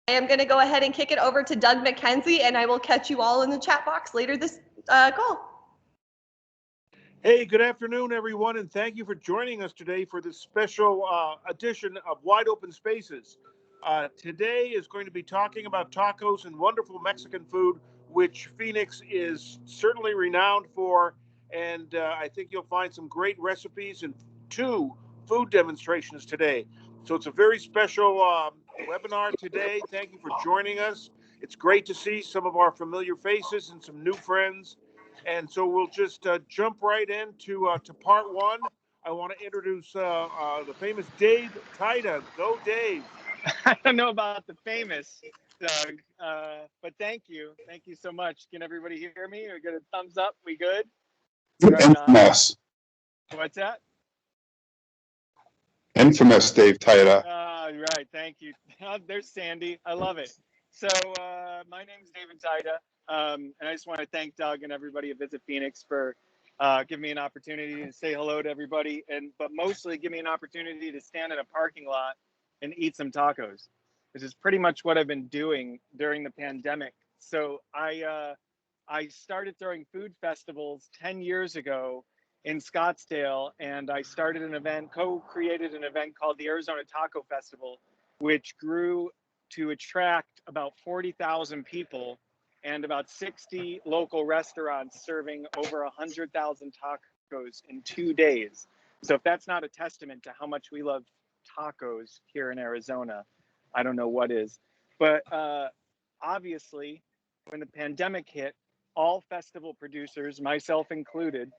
I am going to go ahead and kick it over to Doug McKenzie, and I will catch you all in the chat box later this call. Hey, good afternoon, everyone, and thank you for joining us today for this special edition of Wide Open Spaces. Today is going to be talking about tacos and wonderful Mexican food, which Phoenix is certainly renowned for, and I think you'll find some great recipes and 2 food demonstrations today. So it's a very special webinar today. Thank you for joining us. It's great to see some of our familiar faces and some new friends. And so we'll just jump right into to part 1. I want to introduce the famous Dave Tyda. Go, Dave. I don't know about the famous, Doug, but thank you. Thank you so much. Can everybody hear me? We get a thumbs up? We good? Infamous. What's that? Infamous Dave Tyda. Right. Thank you. There's Sandy. I love it. So my name is David Tyda, and I just want to thank Doug and everybody at Visit Phoenix for giving me an opportunity to say hello to everybody, but mostly give me an opportunity to stand in a parking lot and eat some tacos, which is pretty much what I've been doing during the pandemic. So I started throwing food festivals 10 years ago in Scottsdale, and I started an event, co-created an event called the Arizona Taco Festival, which grew to attract about 40,000 people and about 60 local restaurants serving over 100,000 tacos in 2 days. So if that's not a testament to how much we love tacos here in Arizona, I don't know what is. But obviously, when the pandemic hit, all festival producers, myself included,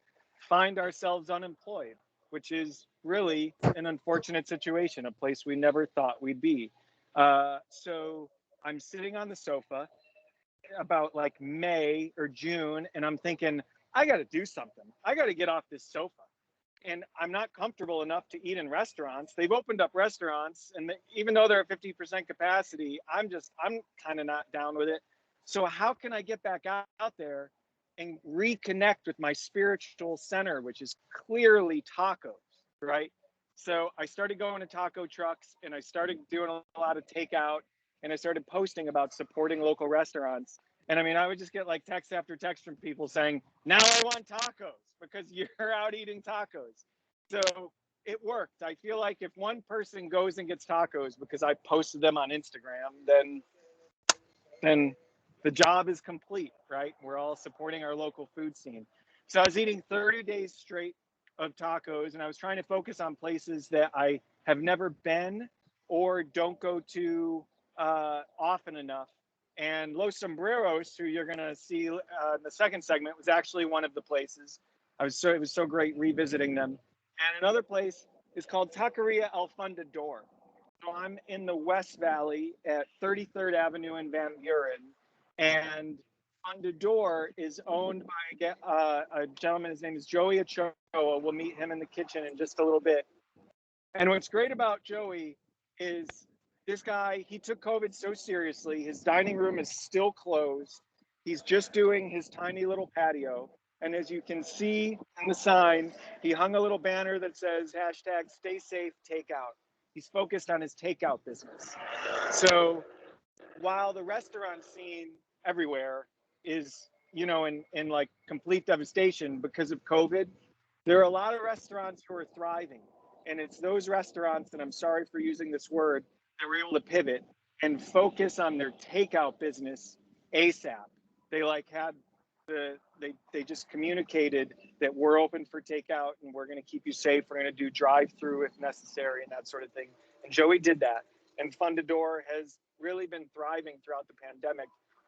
find ourselves unemployed, which is really an unfortunate situation, a place we never thought we'd be. So I'm sitting on the sofa about like May or June, and I'm thinking, I got to do something. I got to get off this sofa. And I'm not comfortable enough to eat in restaurants. They've opened up restaurants, and even though they're at 50% capacity, I'm kind of not down with it. So how can I get back out there and reconnect with my spiritual center, which is clearly tacos, right? So I started going to taco trucks, and I started doing a lot of takeout, and I started posting about supporting local restaurants. And I mean, I would just get like text after text from people saying, now I want tacos because you're out eating tacos. So it worked. I feel like if one person goes and gets tacos because I posted them on Instagram, then the job is complete, right? We're all supporting our local food scene. So I was eating 30 days straight of tacos, and I was trying to focus on places that I have never been or don't go to often enough. And Los Sombreros, who you're going to see in the second segment, was actually one of the places. It was so great revisiting them. And another place is called Taqueria El Fundador. So I'm in the West Valley at 33rd Avenue in Van Buren, and Fundador is owned by a gentleman. His name is Joey Ochoa. We'll meet him in the kitchen in just a little bit. And what's great about Joey is this guy, he took COVID so seriously. His dining room is still closed. He's just doing his tiny little patio. And as you can see on the sign, he hung a little banner that says hashtag stay safe takeout. He's focused on his takeout business. So while the restaurant scene everywhere is, in like complete devastation because of COVID, there are a lot of restaurants who are thriving. And it's those restaurants, and I'm sorry for using this word, that were able to pivot and focus on their takeout business ASAP. They they just communicated that we're open for takeout and we're going to keep you safe. We're going to do drive-through if necessary and that sort of thing. And Joey did that. And Fundador has really been thriving throughout the pandemic.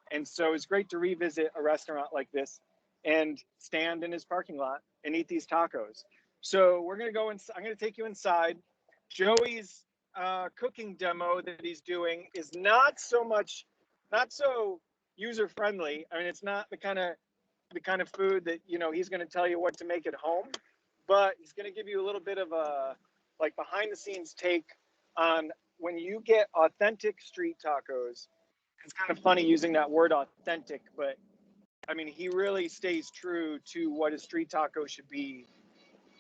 And so it's great to revisit a restaurant like this and stand in his parking lot and eat these tacos. So we're going to go I'm going to take you inside. Joey's cooking demo that he's doing is not so user friendly. I mean, it's not the kind of food that, he's going to tell you what to make at home, but he's going to give you a little bit of a like behind the scenes take on when you get authentic street tacos. It's kind of funny using that word authentic, but I mean, he really stays true to what a street taco should be.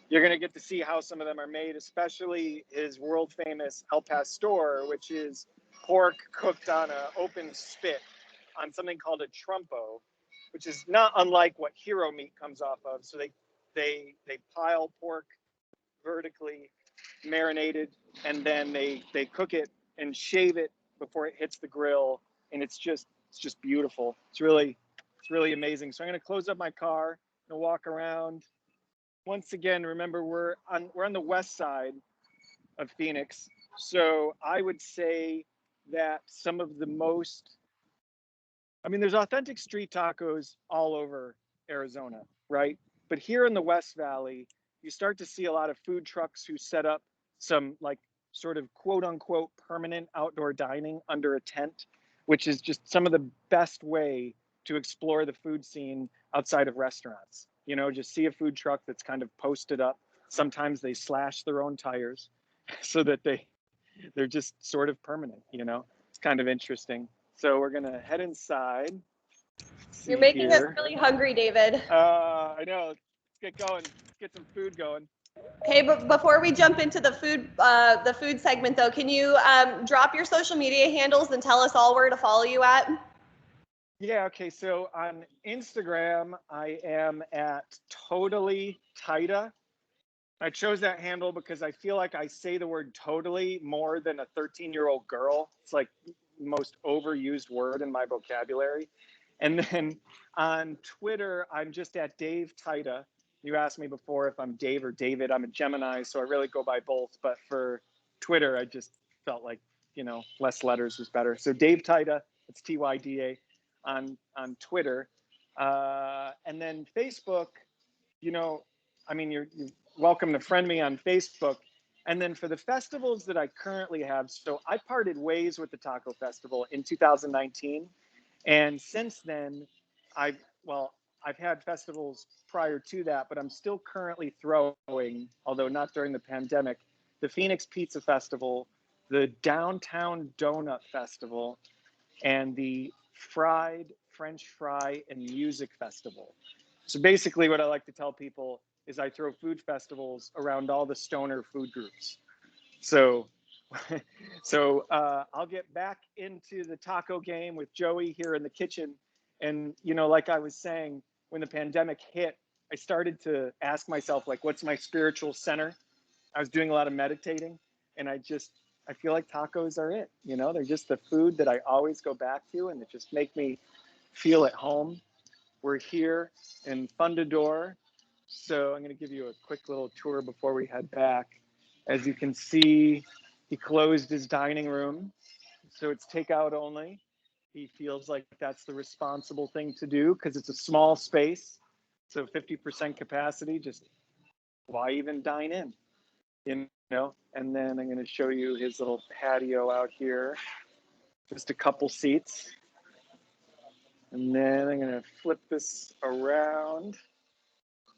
You're going to get to see how some of them are made, especially his world famous El Pastor, which is pork cooked on an open spit on something called a trumpo, which is not unlike what hero meat comes off of. So they pile pork vertically, marinated, and then they cook it and shave it before it hits the grill, and it's just beautiful. It's really amazing. So I'm gonna close up my car and walk around. Once again, remember we're on the west side of Phoenix. So I would say that some of the most, I mean, there's authentic street tacos all over Arizona, right? But here in the West Valley, you start to see a lot of food trucks who set up some like sort of quote unquote permanent outdoor dining under a tent, which is just some of the best way to explore the food scene outside of restaurants. You know, just see a food truck that's kind of posted up. Sometimes they slash their own tires so that they're just sort of permanent, you know? It's kind of interesting. So we're gonna head inside. You're making us really hungry, David. I know. Let's get going. Let's get some food going. Okay, but before we jump into the food segment, though, can you drop your social media handles and tell us all where to follow you at? Yeah. Okay. So on Instagram, I am at totally Tyda. I chose that handle because I feel like I say the word totally more than a 13-year-old girl. It's like the most overused word in my vocabulary. And then on Twitter, I'm just at Dave Tyda. You asked me before if I'm Dave or David. I'm a Gemini, so I really go by both. But for Twitter, I just felt like, you know, less letters was better. So Dave Tyda, it's Tyda on Twitter. And then Facebook, you know, I mean, you're welcome to friend me on Facebook. And then for the festivals that I currently have, so I parted ways with the Taco Festival in 2019. And since then, I've had festivals prior to that, but I'm still currently throwing, although not during the pandemic, the Phoenix Pizza Festival, the Downtown Donut Festival, and the Fried French Fry and Music Festival. So basically what I like to tell people is I throw food festivals around all the stoner food groups. So I'll get back into the taco game with Joey here in the kitchen. And, you know, like I was saying, when the pandemic hit, I started to ask myself, like, what's my spiritual center? I was doing a lot of meditating, and I feel like tacos are it. You know, they're just the food that I always go back to, and it just make me feel at home. We're here in Fundador. So I'm going to give you a quick little tour before we head back. As you can see, he closed his dining room, so it's takeout only. He feels like that's the responsible thing to do because it's a small space. So 50% capacity, just why even dine in? You know, and then I'm going to show you his little patio out here. Just a couple seats. And then I'm going to flip this around.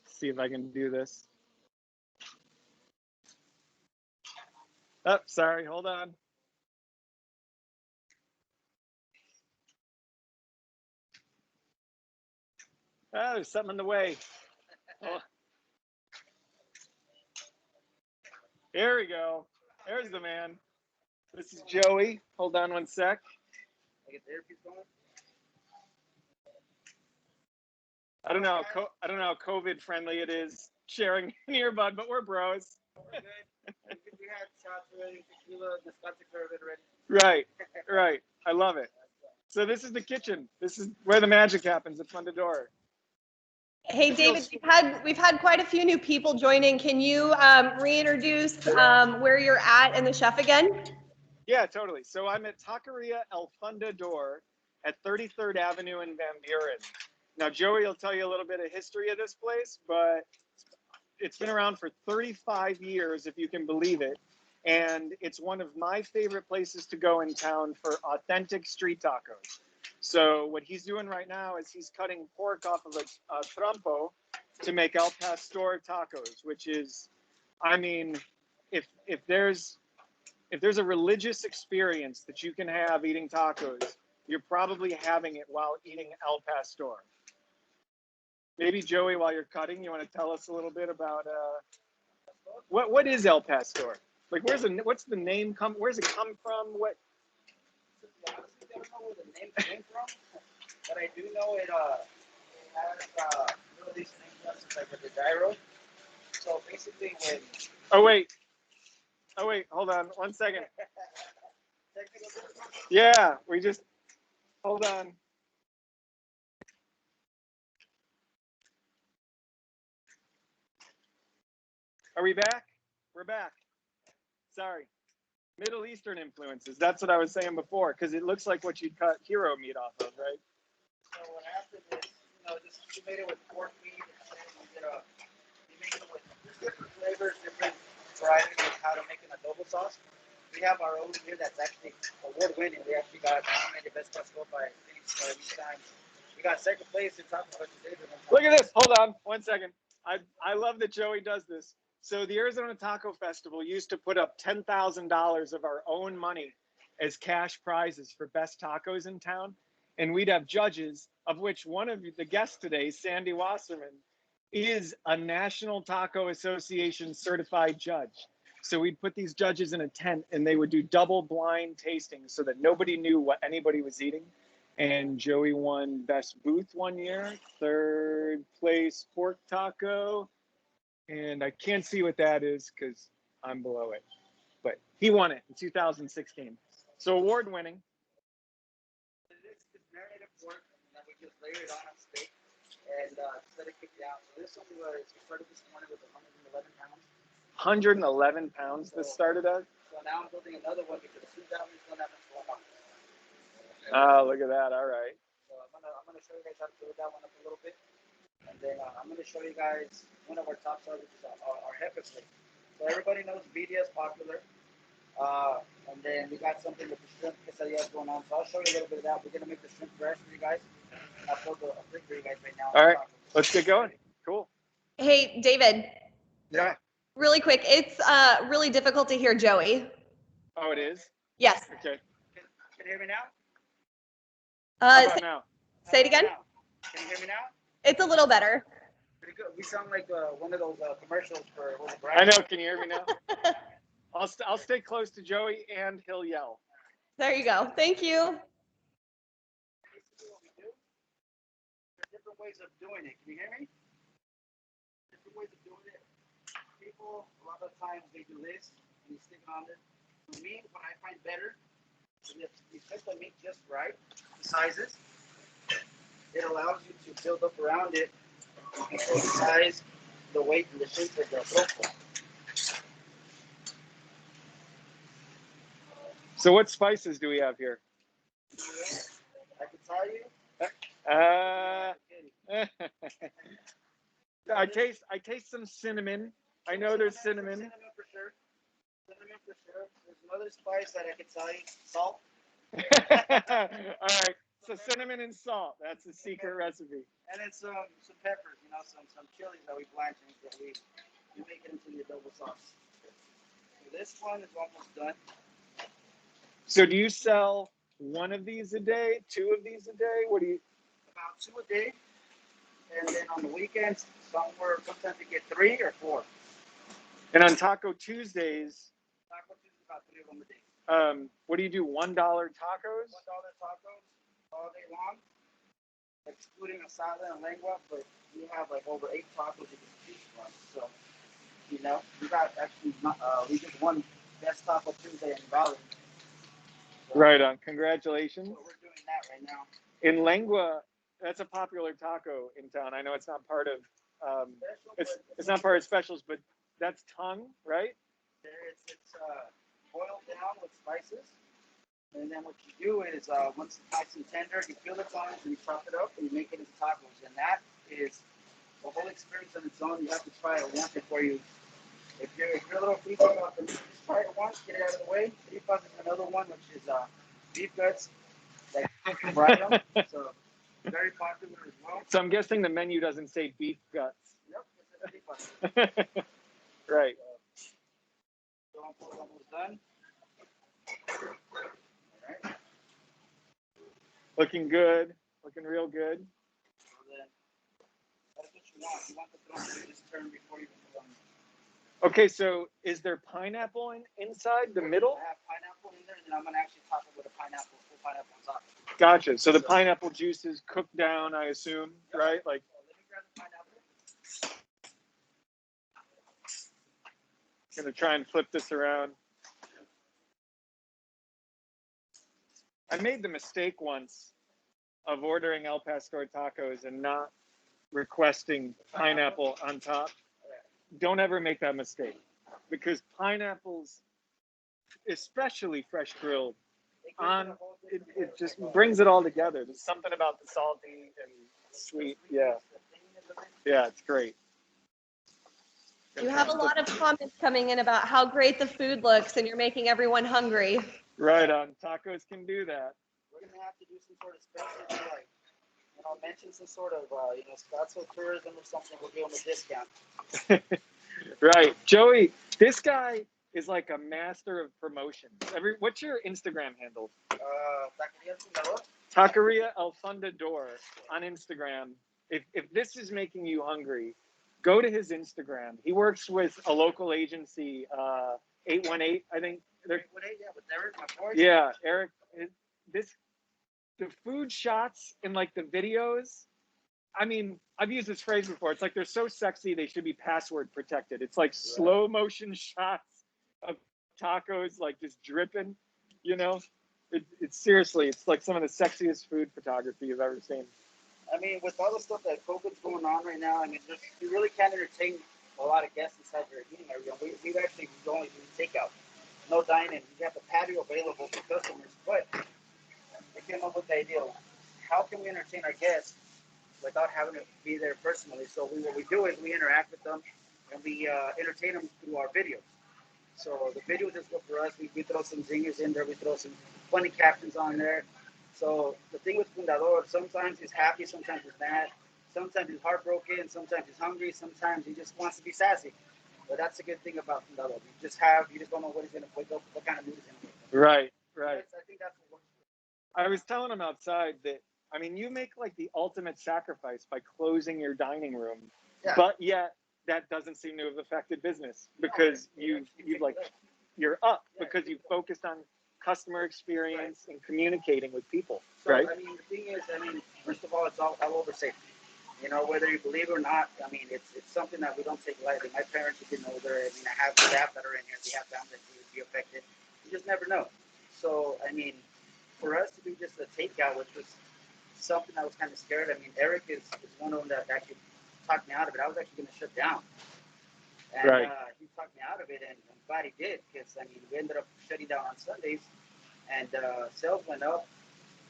See if I can do this. Oh, sorry, hold on. Oh, there's something in the way. Oh. Here we go. There's the man. This is Joey. Hold on one sec. I don't know how COVID friendly it is sharing an earbud, but we're bros. We had shots already, tequila, the shots are Right. already. Right. I love it. So this is the kitchen. This is where the magic happens at Fundador. Hey, David, we've had quite a few new people joining. Can you reintroduce where you're at and the chef again? Yeah, totally. So I'm at Taqueria El Fundador at 33rd Avenue in Van Buren. Now, Joey will tell you a little bit of history of this place, but it's been around for 35 years, if you can believe it. And it's one of my favorite places to go in town for authentic street tacos. So what he's doing right now is he's cutting pork off of a trompo to make al pastor tacos, which is, I mean, if there's a religious experience that you can have eating tacos, you're probably having it while eating al pastor. Maybe Joey, while you're cutting, you want to tell us a little bit about what is el pastor? Like, what's the name come? Where's it come from? What? honestly don't know where the name came from, but I do know it has Middle Eastern influences like with the gyro. So basically, when Oh wait, hold on 1 second. technical difficulties, Yeah, we just hold on. Are we back? We're back. Sorry. Middle Eastern influences. That's what I was saying before, because it looks like what you'd cut hero meat off of, right? so what happened is, just you made it with pork meat, and then you make it with different flavors, different varieties of how to make an adobo sauce. We have our own here that's actually award winning. We actually got nominated Best Pascal by Phoenix each time. We got second place in top of David. Look at this. Hold on 1 second. I love that Joey does this. So the Arizona Taco Festival used to put up $10,000 of our own money as cash prizes for best tacos in town. And we'd have judges, of which one of the guests today, Sandy Wasserman, is a National Taco Association certified judge. So we'd put these judges in a tent and they would do double blind tastings so that nobody knew what anybody was eating. And Joey won best booth 1 year, third place pork taco. And I can't see what that is because I'm below it. But he won it in 2016. So award winning. It's marinated pork, and then we just layer it on steak and just let it cook down. So this one was started this morning with 111 pounds. 111 pounds this started at. So now I'm building another one because as soon as that one's done, that one's going up. Oh, look at that. All right. So I'm gonna show you guys how to build that one up a little bit, and then I'm gonna show you guys one of our top sellers, which is our Hefe steak. So everybody knows BD is popular. And then we got something with the shrimp quesadillas going on. So I'll show you a little bit of that. We're gonna make the shrimp fresh for you guys. And I'll build a thing for you guys right now. All right. Let's get going. Cool. Hey, David, Yeah. really quick. It's really difficult to hear Joey. Oh, it is? Yes. Okay. Can you hear me now? How about now? Say it again. Can you hear me now? It's a little better. Pretty good. We sound like one of those commercials for. I know. Can you hear me now? I'll stay close to Joey and he'll yell. There you go. Thank you. Basically, what we do, there's different ways of doing it. Can you hear me? Different ways of doing it. People, a lot of times, they do this and you stick it on there. For me, what I find better is if you set the meat just right, the sizes, it allows you to build up around it and control the size, the weight, and the shape of the profile. So what spices do we have here? I can tell you. I taste some cinnamon. I know there's cinnamon. Cinnamon for sure. Cinnamon for sure. There's another spice that I can tell you. Salt. All right. So cinnamon and salt. That's the secret recipe. And then some peppers. Some chilies that we blanch and that we make it into the adobo sauce. So this one is almost done. So do you sell one of these a day, two of these a day? What do you? About 2 a day. And then on the weekends, sometimes you get 3 or 4. And on Taco Tuesdays, Taco Tuesday, about 3 of them a day. what do you do? $1 tacos? $1 tacos all day long, excluding asada and lengua, but we have like over 8 tacos you can choose from. So, we got actually, we just won Best Taco Tuesday in Valley. So, Right on. Congratulations. so we're doing that right now. In lengua, that's a popular taco in town. I know it's not part of it's not part of specials, but that's tongue, right? It's boiled down with spices, and then what you do is once it's nice and tender, you peel the tongues and you chop it up and you make it into tacos, and that is a whole experience on its own. You have to try it once before you. If you're a little freaky about the meat, just try it once, get it out of the way. Tripas is another one, which is beef guts. That fry them, so very popular as well. So I'm guessing the menu doesn't say beef guts. Yep, it's a tripas. Right. So I'm almost done. All right. Looking good. Looking real good. So then, that's what you want. You want the throne to just turn before you put it on. Okay, so is there pineapple inside the middle? I have pineapple in there, and and I'm gonna actually top it with a pineapple, full pineapple on top. Gotcha. So the pineapple juice is cooked down, I assume, right? Like. So let me grab the pineapple. Gonna try and flip this around. I made the mistake once of ordering El Pastor tacos and not requesting pineapple on top. Don't ever make that mistake, because pineapples, especially fresh grilled, it just brings it all together. There's something about the salty and sweet. Yeah, it's great. You have a lot of comments coming in about how great the food looks, and you're making everyone hungry. Right on. Tacos can do that. We're gonna have to do some sort of special, like, mention some sort of, Scottsdale tourism or something. We'll give them a discount. Right, Joey. This guy is like a master of promotion. What's your Instagram handle? Taqueria Fundador. Taqueria El Fundador on Instagram. If this is making you hungry, go to his Instagram. He works with a local agency, 818, I think. 818, yeah, with Eric, my boy. Yeah, Eric. The food shots in like the videos. I mean, I've used this phrase before. It's like they're so sexy they should be password protected. It's like slow motion shots of tacos, like just dripping. It's seriously, it's like some of the sexiest food photography you've ever seen. I mean, with all the stuff that COVID's going on right now, I mean, you really can't entertain a lot of guests inside your eating area. We've actually only do takeout, no dining. We have the patio available for customers, but we came up with the idea: how can we entertain our guests without having to be there personally? So what we do is we interact with them and we entertain them through our videos. So the videos is good for us. We throw some zingers in there. We throw some funny captions on there. So the thing with Fundador, sometimes he's happy, sometimes he's mad, sometimes he's heartbroken, sometimes he's hungry, sometimes he just wants to be sassy. But that's the good thing about Fundador. You just don't know what he's going to wake up, what kind of mood he's going to get. Right. I think that's what works. I was telling him outside that, I mean, you make like the ultimate sacrifice by closing your dining room, but yet that doesn't seem to have affected business because you're up because you focused on customer experience and communicating with people, so, right? I mean, the thing is, first of all, it's all over safety. Whether you believe it or not, I mean, it's something that we don't take lightly. My parents have been older. I mean, I have staff that are in here. We have families that would be affected. You just never know. So, I mean, for us to do just a takeout, which was something I was kind of scared. I mean, Eric is one of them that actually talked me out of it. I was actually going to shut down. And he talked me out of it, and I'm glad he did, because, I mean, we ended up shutting down on Sundays, and sales went up,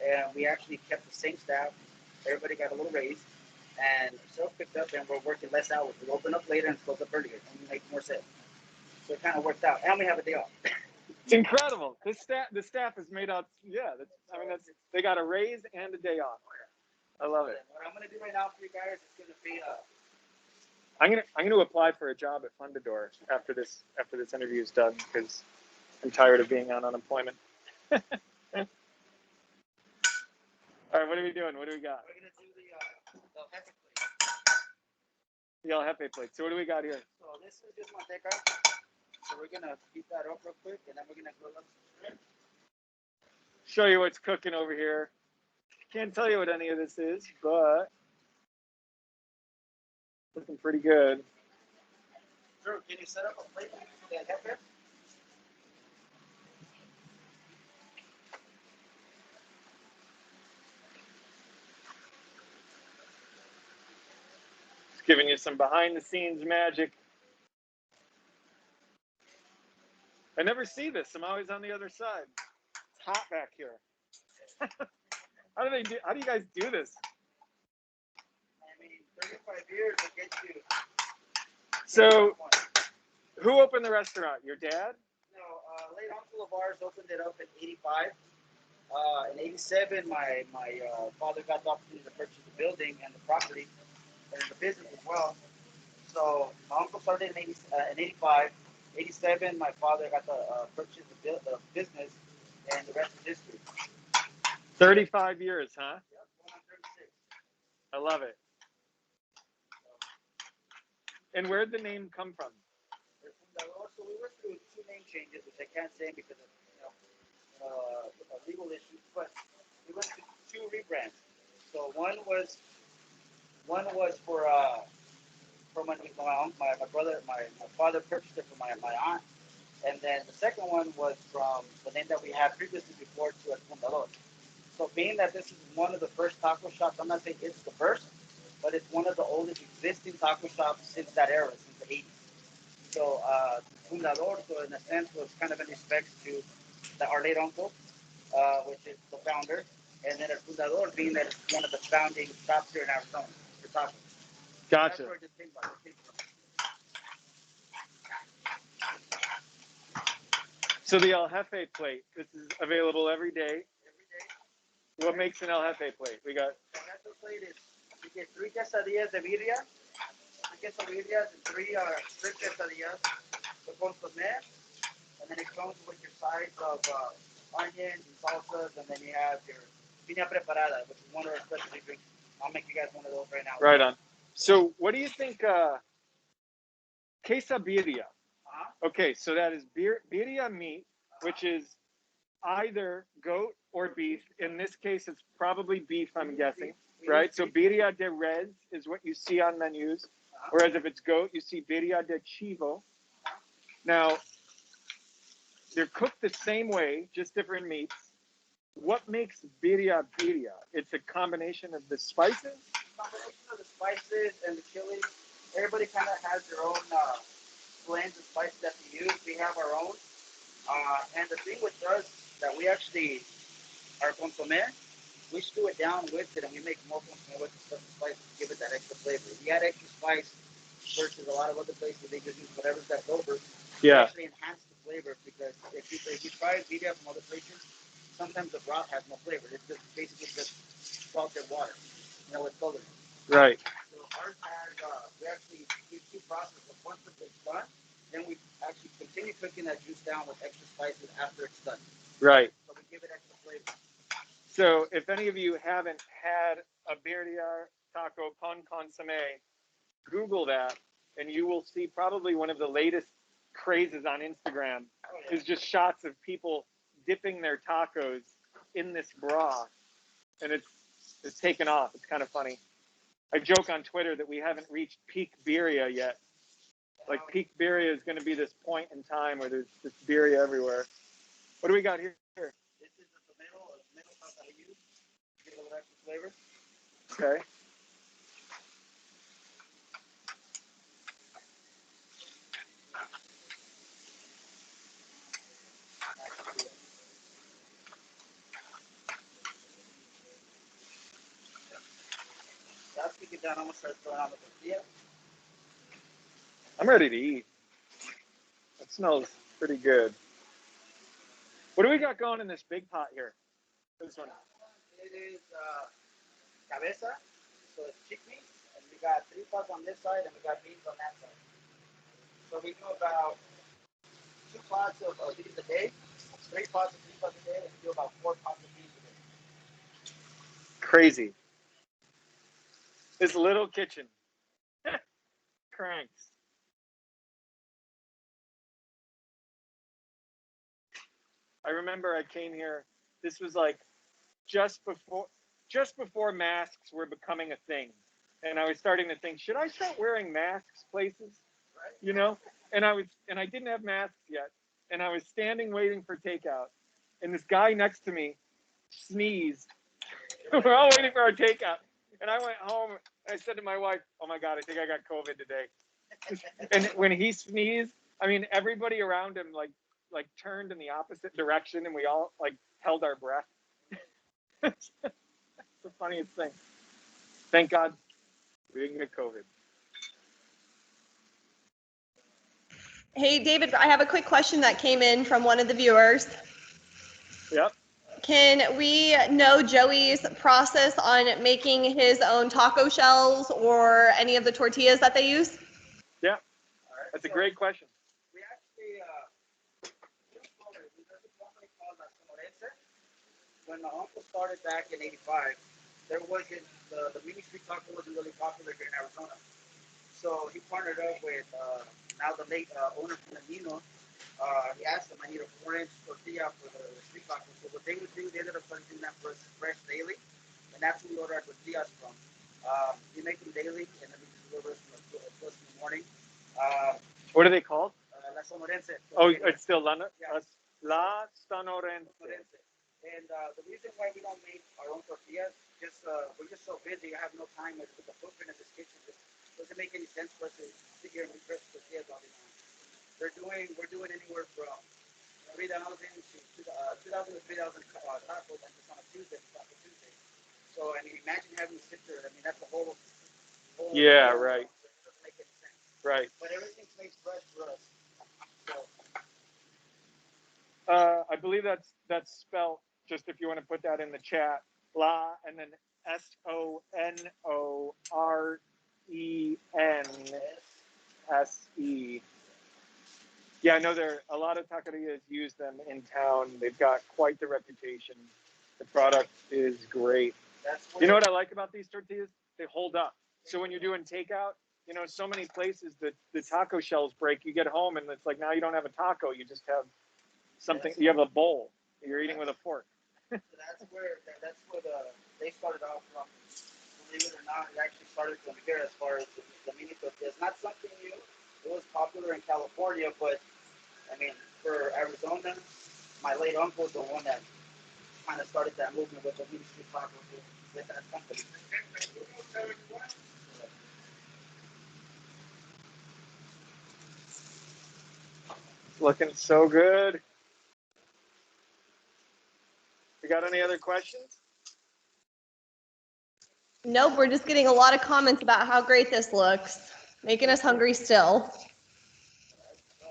and we actually kept the same staff. Everybody got a little raise, and sales picked up, and we're working less hours. We open up later and close up earlier, and we make more sales. So it kind of worked out, and we have a day off. It's incredible. The staff is made out. Yeah, they got a raise and a day off. I love it. What I'm going to do right now for you guys is going to be I'm gonna apply for a job at Fundador after this interview is done because I'm tired of being on unemployment. All right, what are we doing? What do we got? We're going to do the Jefe plate. The El Jefe plate. So what do we got here? So this is just manteca. So we're going to heat that up real quick, and then we're going to grill up some shrimp. Show you what's cooking over here. Can't tell you what any of this is, but looking pretty good. Drew, can you set up a plate for the Jefe? Just giving you some behind the scenes magic. I never see this. I'm always on the other side. It's hot back here. How do you guys do this? I mean, 35 years will get you. So, who opened the restaurant? Your dad? No, late uncle of ours opened it up in '85. In '87, my father got the opportunity to purchase the building and the property and the business as well. So my uncle started in '85. '87, my father got to purchase the business, and the rest is history. 35 years, huh? Yep, going on 36. I love it. And where'd the name come from? So we went through 2 name changes, which I can't say because of legal issues, but we went to two rebrands. So one was for my brother, my father purchased it for my aunt, and then the second one was from the name that we had previously before to El Fundador. So being that this is one of the first taco shops, I'm not saying it's the first, but it's one of the oldest existing taco shops since that era, since the 80s. So Fundador, so in a sense, was kind of in respect to our late uncle, which is the founder, and then El Fundador being that it's one of the founding shops here in Arizona for tacos. Gotcha. That's where it just came from. So the El Jefe plate, this is available every day. Every day. What makes an El Jefe plate? We got. The Jefe plate is you get 3 quesadillas de birria, 3 quesadillas, and 3 quesadillas with consomme, and then it comes with your sides of onions and salsas, and then you have your piña preparada, which is one of our specialty drinks. I'll make you guys one of those right now. Right on. So what do you think, quesabirria? Okay, so that is birria meat, which is either goat or beef. In this case, it's probably beef, I'm guessing, right? So birria de res is what you see on menus, whereas if it's goat, you see birria de chivo. Now, they're cooked the same way, just different meats. What makes birria birria? It's a combination of the spices? Combination of the spices and the chili. Everybody kind of has their own blends of spices that they use. We have our own. And the thing with us that we actually, our consomme, we stew it down with it and we make more consomme with the spice to give it that extra flavor. We add extra spice versus a lot of other places they just use whatever's left over. Yeah. It actually enhance the flavor because if you try birria from other places, sometimes the broth has no flavor. It's just basically just salted water, with coloring. Right. So ours has, we actually use 2 processes. Once it's done, then we actually continue cooking that juice down with extra spices after it's done. Right. So we give it extra flavor. So if any of you haven't had a birria taco con consomme, Google that and you will see probably one of the latest crazes on Instagram is just shots of people dipping their tacos in this broth, and it's taken off. It's kind of funny. I joke on Twitter that we haven't reached peak birria yet. Like peak birria is going to be this point in time where there's just birria everywhere. What do we got here? This is the tomato sauce that I use to give a little extra flavor. Okay. That's to get down. I'm gonna start throwing on the tortilla. I'm ready to eat. It smells pretty good. What do we got going in this big pot here? This one. It is cabeza, so it's chickpeas, and we got 3 pots on this side and we got beans on that side. So we do about 2 pots of these a day, 3 pots of beans a day, and we do about 4 pots of beans a day. Crazy. This little kitchen. Cranks. I remember I came here. This was like just before masks were becoming a thing, and I was starting to think, should I start wearing masks places? Right. And I didn't have masks yet, and I was standing waiting for takeout, and this guy next to me sneezed. We're all waiting for our takeout, and I went home. And I said to my wife, "Oh my God, I think I got COVID today." And when he sneezed, I mean, everybody around him like turned in the opposite direction, and we all like held our breath. It's the funniest thing. Thank God we didn't get COVID. Hey, David, I have a quick question that came in from one of the viewers. Yep. Can we know Joey's process on making his own taco shells or any of the tortillas that they use? Yeah. That's a great question. We actually, there's a company called Los Sombreros. When my uncle started back in '85, there wasn't, the mini street taco wasn't really popular here in Arizona. So he partnered up with now the late owner from the Nino, He asked them, I need a 4-inch tortilla for the street tacos. So what they would do, they ended up starting doing that for us fresh daily, and that's where we order our tortillas from. We make them daily, and then we just deliver us from the plus in the morning. What are they called? La Sonorense. Oh, it's still La, Yeah. La Sonorense. And the reason why we don't make our own tortillas, just we're just so busy. I have no time with the footprint of this kitchen. It doesn't make any sense for us to sit here and make fresh tortillas all day long. We're doing anywhere from 3,000 to 2,000 to 3,000 tacos, and just on a Tuesday, Taco Tuesday. So I mean, imagine having to sit there. I mean, that's the whole. Yeah, right. It doesn't make any sense. Right. But everything's made fresh for us. So. I believe that's spelled, just if you want to put that in the chat, La, and then Sonorense. Yeah, I know a lot of taquerias use them in town. They've got quite the reputation. The product is great. You know what I like about these tortillas? They hold up. So when you're doing takeout, you know, so many places the taco shells break. You get home and it's like now you don't have a taco. You just have something. You have a bowl. You're eating with a fork. That's where they started off from. Believe it or not, it actually started from here as far as the mini tortilla. It's not something new. It was popular in California, but I mean, for Arizona, my late uncle is the one that kind of started that movement with the mini street tacos with that company. It's looking so good. You got any other questions? Nope, we're just getting a lot of comments about how great this looks, making us hungry still.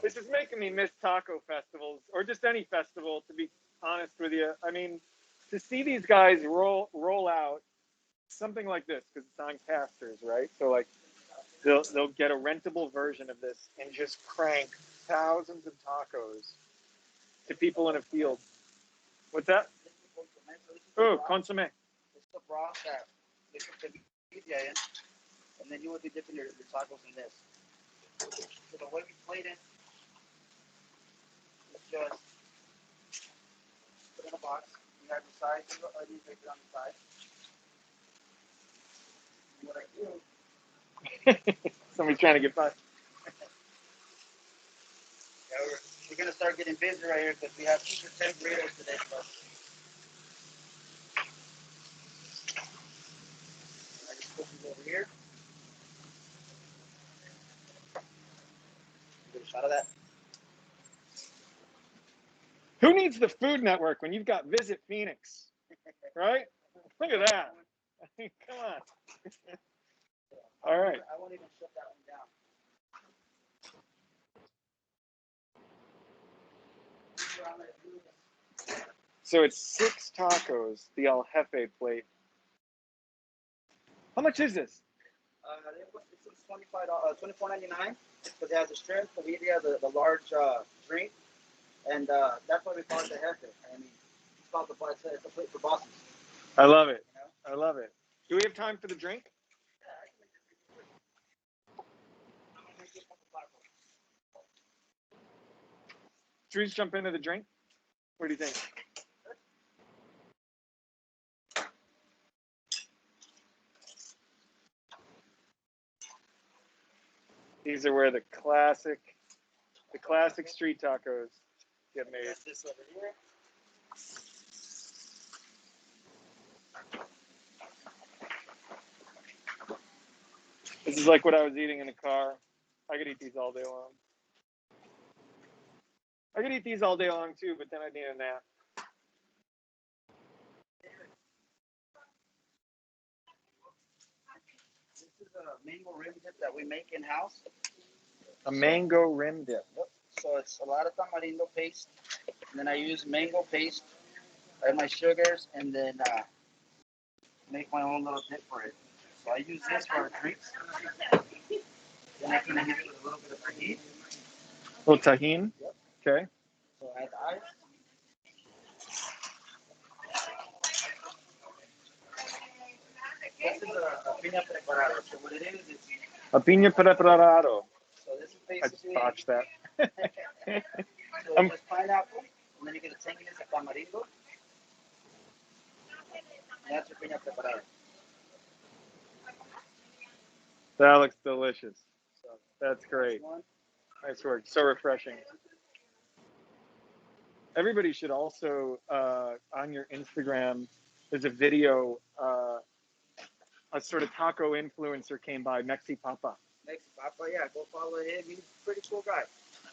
This is making me miss taco festivals, or just any festival, to be honest with you. I mean, to see these guys roll out something like this, because it's on casters, right? So like they'll get a rentable version of this and just crank thousands of tacos to people in a field. What's that? Oh, consomme. It's the broth that they put the media in, and then you would be dipping your tacos in this. So the way we plate it, it's just put in a box. You have the sides, you onions right there on the side. And what I do, Somebody's trying to get by. yeah, we're gonna start getting busy right here because we have 2 for 10 burritos today. So I just put these over here. Get a shot of that. Who needs the Food Network when you've got Visit Phoenix, right? Look at that. Come on. All right. I won't even shut that one down. So it's 6 tacos, the El Jefe plate. How much is this? It's $24.99 because it has the shrimp, the media, the large drink, and that's why we call it the Jefe. I mean, it's called it's a plate for bosses. I love it. I love it. Do we have time for the drink? Should we just jump into the drink? What do you think? These are where the classic street tacos get made. This over here. This is like what I was eating in the car. I could eat these all day long. I could eat these all day long too, but then I'd need a nap. This is a mango rim dip that we make in house. A mango rim dip. So it's a lot of tamarindo paste, and then I use mango paste, add my sugars, and then make my own little dip for it. So I use this for our drinks. Then I can hit it with a little bit of tahini. Oh, tahini? Yep. Okay. So add the ice. This is a piña preparada. So what it is, it's A piña preparado. so this is I just basically botched that. So just pineapple, and then you get a tanginess of tamarindo. And that's your piña preparada. That looks delicious. So That's great. one. Nice work. So refreshing. Everybody should also, on your Instagram, there's a video, a sort of taco influencer came by, Mexi Papa. Mexi Papa, yeah, go follow him. He's a pretty cool guy.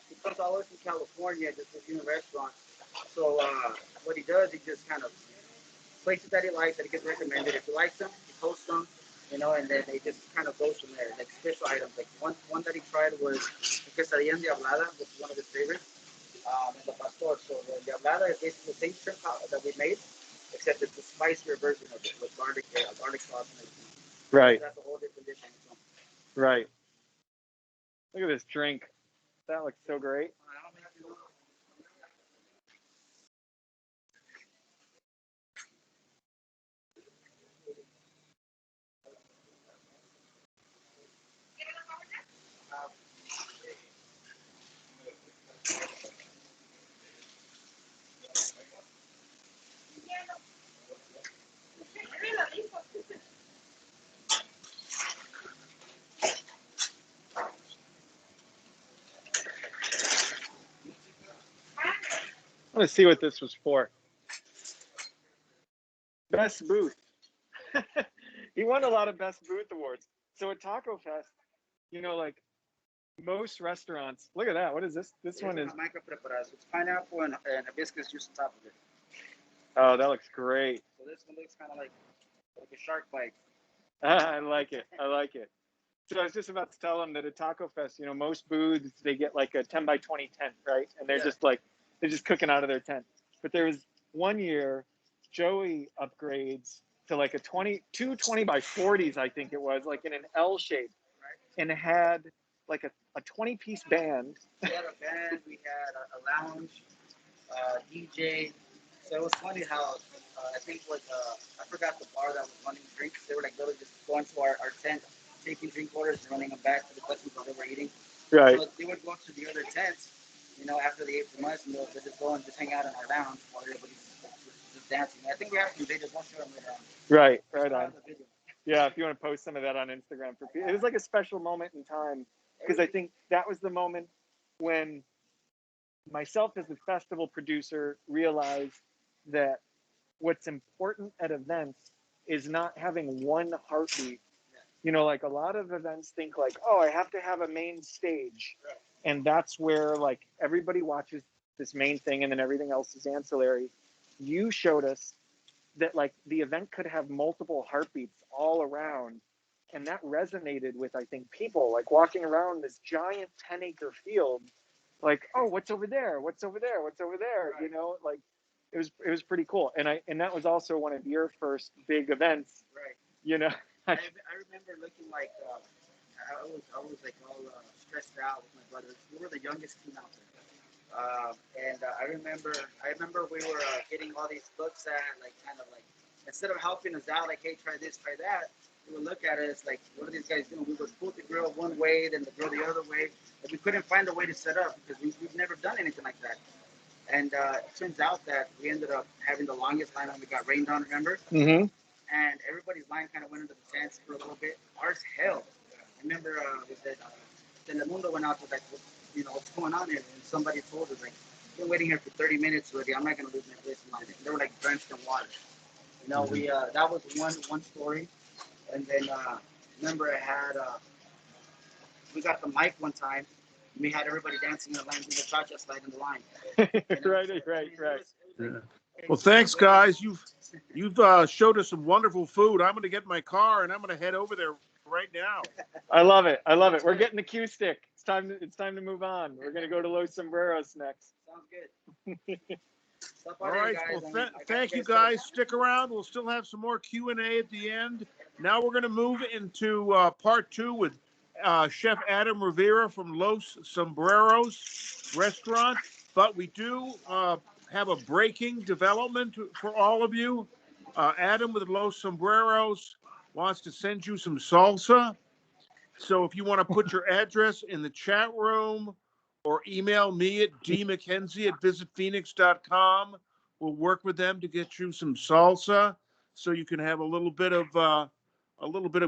He comes all the way from California, just reviewing restaurants. So what he does, he just kind of places that he likes, that he gets recommended. If he likes them, he posts them, you know, and then it just kind of goes from there. Like special items, like one that he tried was quesadilla en diablada, which is one of his favorites, and the pastor. So the diablada is basically the same shrimp that we made, except it's a spicier version of it with garlic sauce and everything. Right. So that's a whole different dish on its own. Right. Look at this drink. That looks so great. I want to see what this was for. Best booth. He won a lot of best booth awards. So at Taco Fest, you know, like most restaurants, look at that. What is this? This one is, Jamaica preparada. So it's pineapple and hibiscus juice on top of it. oh, that looks great. So this one looks kind of like a shark bite. I like it. I like it. So I was just about to tell them that at Taco Fest, you know, most booths, they get like a 10 by 20 tent, right? And they're just like, they're just cooking out of their tent. But there was one year, Joey upgrades to like two 20 by 40s, I think it was, like in an L shape, and had like a 20-piece band. We had a band, we had a lounge, DJ. So it was funny how I think it was I forgot the bar that was running drinks. They were like literally just going to our tent, taking drink orders and running them back to the customers while they were eating. Right. So they would go to the other tents, you know, after they ate from us, and they'll just go and just hang out in our lounge while everybody's just dancing. I think we have some videos. We'll show them later on. Right. Right on. Yeah, if you want to post some of that on Instagram for people. It was like a special moment in time because I think that was the moment when myself as a festival producer realized that what's important at events is not having one heartbeat. You know, like a lot of events think like, oh, I have to have a main stage. And that's where like everybody watches this main thing and then everything else is ancillary. You showed us that like the event could have multiple heartbeats all around. And that resonated with, I think, people like walking around this giant 10-acre field, like, oh, what's over there? What's over there? What's over there? Right. You know, like it was pretty cool. And that was also one of your first big events. Right. You know, I remember looking like I was like all stressed out with my brothers. We were the youngest team out there. And I remember we were getting all these looks at, like, kind of like, instead of helping us out, like, hey, try this, try that, we would look at us like, what are these guys doing? We would put the grill one way, then the grill the other way, and we couldn't find a way to set up because we've never done anything like that. And it turns out that we ended up having the longest line when we got rained on, remember? Mm-hmm. And everybody's line kind of went into the tents for a little bit. Ours held. I remember then the mundo went out to like, you know, what's going on here? And somebody told us, like, I've been waiting here for 30 minutes already. I'm not going to lose my place in line. They were like drenched in water. You know, we that was one story. And then remember I had, we got the mic one time. And we had everybody dancing in the line, doing the cha-cha slide in the line. You know? Right. Well, thanks, guys. You've showed us some wonderful food. I'm going to get in my car and I'm going to head over there right now. I love it. We're getting the cue stick. It's time to move on. We're going to go to Los Sombreros next. Sounds good. All right. Well, thank you, guys. Stick around. We'll still have some more Q&A at the end. Now we're going to move into part 2 with Chef Adam Rivera from Los Sombreros restaurant. But we do have a breaking development for all of you. Adam with Los Sombreros wants to send you some salsa. So if you want to put your address in the chat room or email me at dmckenzie@visitphoenix.com. We'll work with them to get you some salsa so you can have a little bit of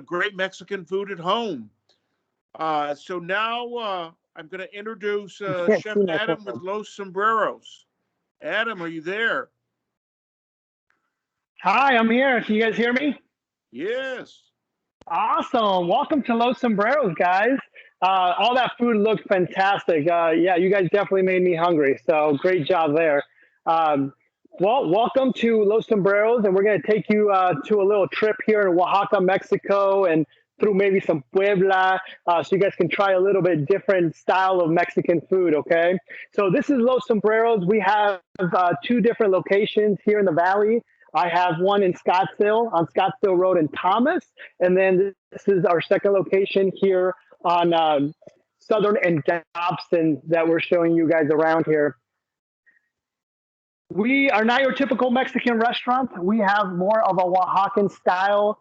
great Mexican food at home. So now I'm going to introduce Chef Adam with Los Sombreros. Adam, are you there? Hi, I'm here. Can you guys hear me? Yes. Awesome. Welcome to Los Sombreros, guys. All that food looked fantastic. Yeah, you guys definitely made me hungry. So great job there. Well, welcome to Los Sombreros, and we're going to take you to a little trip here in Oaxaca, Mexico, and through maybe some Puebla, so you guys can try a little bit different style of Mexican food, okay? So this is Los Sombreros. We have 2 different locations here in the Valley. I have one in Scottsdale, on Scottsdale Road in Thomas, and then this is our second location here on Southern and Dobson that we're showing you guys around here. We are not your typical Mexican restaurant. We have more of a Oaxacan style.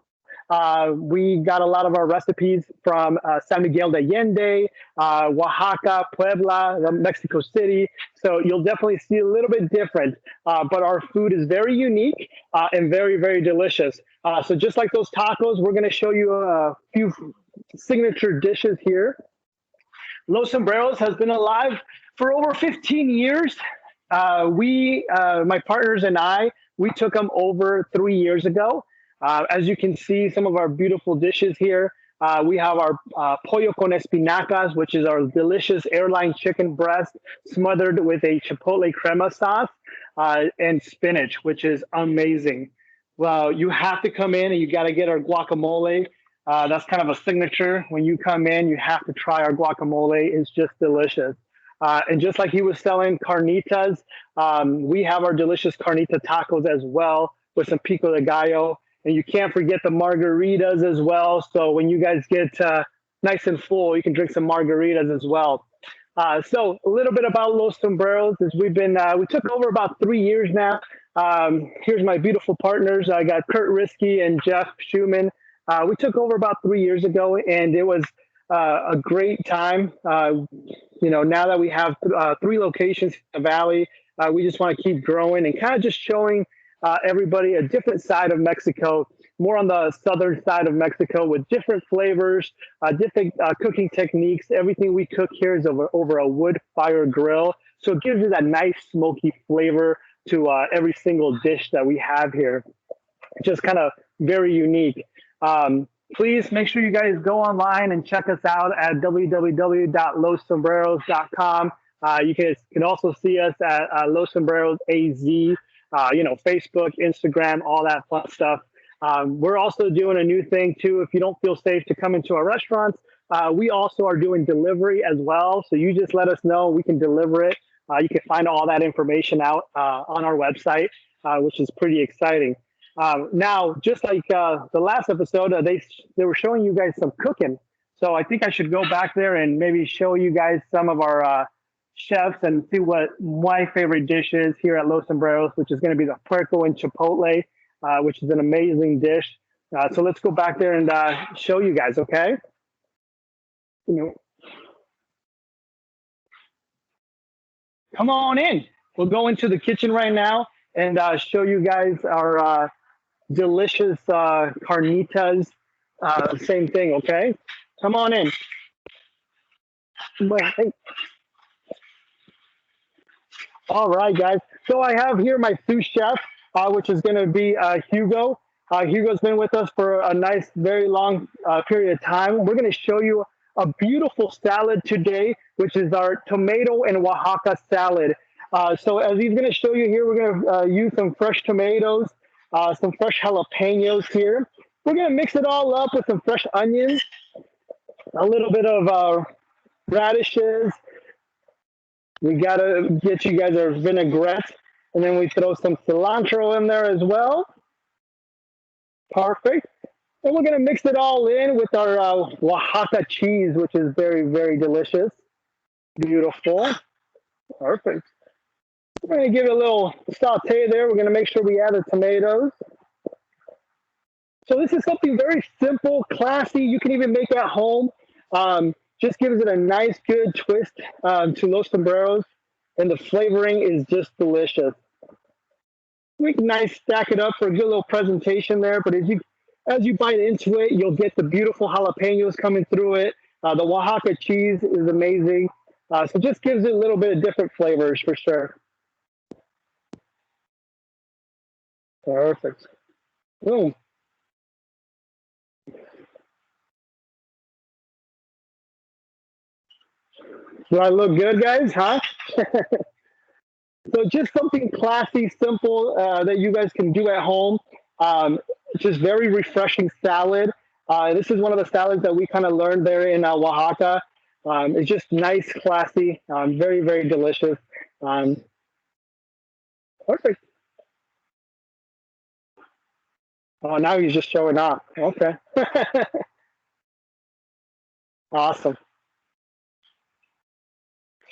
We got a lot of our recipes from San Miguel de Allende, Oaxaca, Puebla, Mexico City. So you'll definitely see a little bit different, but our food is very unique and very, very delicious. So just like those tacos, we're going to show you a few signature dishes here. Los Sombreros has been alive for over 15 years. My partners and I, we took them over 3 years ago. As you can see, some of our beautiful dishes here. We have our pollo con espinacas, which is our delicious airline chicken breast smothered with a chipotle crema sauce and spinach, which is amazing. Well, you have to come in and you got to get our guacamole. That's kind of a signature. When you come in, you have to try our guacamole. It's just delicious. And just like he was selling carnitas, we have our delicious carnita tacos as well with some pico de gallo. And you can't forget the margaritas as well. So when you guys get nice and full, you can drink some margaritas as well. So a little bit about Los Sombreros is we took over about 3 years now. Here's my beautiful partners. I got Kurt Risky and Jeff Schumann. We took over about 3 years ago, and it was a great time. Now that we have 3 locations in the Valley, we just want to keep growing and kind of just showing everybody a different side of Mexico, more on the southern side of Mexico with different flavors, different cooking techniques. Everything we cook here is over a wood fire grill. So it gives you that nice smoky flavor to every single dish that we have here. Just kind of very unique. Please make sure you guys go online and check us out at www.lossombreros.com. You can also see us at Los Sombreros AZ, Facebook, Instagram, all that fun stuff. We're also doing a new thing too. If you don't feel safe to come into our restaurants, we also are doing delivery as well. So you just let us know, we can deliver it. You can find all that information out on our website, which is pretty exciting. Now, just like the last episode, they were showing you guys some cooking. So I think I should go back there and maybe show you guys some of our chefs and see what my favorite dish is here at Los Sombreros, which is going to be the puerco and chipotle, which is an amazing dish. So let's go back there and show you guys, okay? Come on in. We'll go into the kitchen right now and show you guys our delicious carnitas. Same thing, okay? Come on in. Hey. All right, guys. So I have here my sous chef, which is going to be Hugo. Hugo's been with us for a nice, very long period of time. We're going to show you a beautiful salad today, which is our tomato and Oaxaca salad. So as he's going to show you here, we're going to use some fresh tomatoes, some fresh jalapenos here. We're going to mix it all up with some fresh onions, a little bit of radishes. We got to get you guys our vinaigrette, and then we throw some cilantro in there as well. Perfect. And we're going to mix it all in with our Oaxaca cheese, which is very, very delicious. Beautiful. Perfect. We're going to give it a little saute there. We're going to make sure we add the tomatoes. So this is something very simple, classy. You can even make at home. Just gives it a nice, good twist to Los Sombreros, and the flavoring is just delicious. We can nice stack it up for a good little presentation there, but as you bite into it, you'll get the beautiful jalapenos coming through it. The Oaxaca cheese is amazing. So just gives it a little bit of different flavors for sure. Perfect. Boom. Do I look good, guys? Huh? So just something classy, simple that you guys can do at home. Just very refreshing salad. This is one of the salads that we kind of learned there in Oaxaca. It's just nice, classy, very, very delicious. Perfect. Oh, now he's just showing off. Okay. Awesome.